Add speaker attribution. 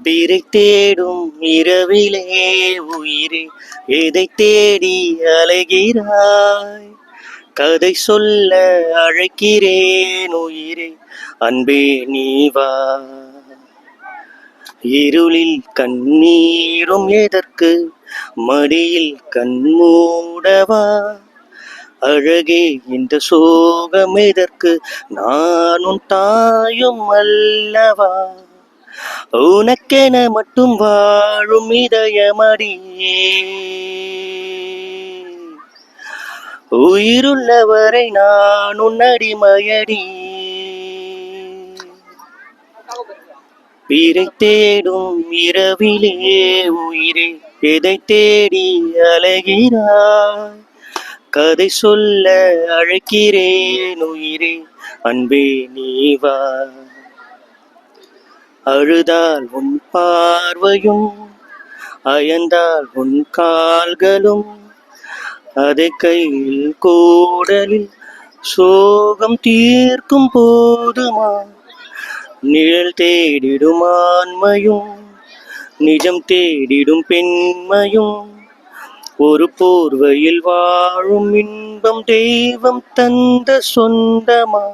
Speaker 1: பிறை தேடும் இரவிலே உயிரே எதை தேடி அலைகிறாய்? கதை சொல்ல அழைக்கிறேன் உயிரே, அன்பே நீ வா. இருளில் கண்ணீரும் எதற்கு, மடியில் கண்மூடவா? அழகே இந்த சோகம் எதற்கு, நான் உன் தாயும் அல்லவா? உனக்கென மட்டும் வாழும் இதயமடியே, உயிருள்ளவரை நான் உன் அடிமையடி. பிறை தேடும் இரவிலே உயிரே எதை தேடி அலைகிறாய்? கதை சொல்ல அழைக்கிறேன் உயிரே, அன்பே நீ வா. அழுதால் உன் பார்வையும், அயர்ந்தால் உன் கால்களும், அதை கையில் கோடலில் சோகம் தீர்க்கும் போதுமா? நிழல் தேடிடும் ஆண்மையும், நிஜம் தேடிடும் பெண்மையும், ஒரு போர்வையில் வாழும் இன்பம் தெய்வம் தந்த சொந்தமா?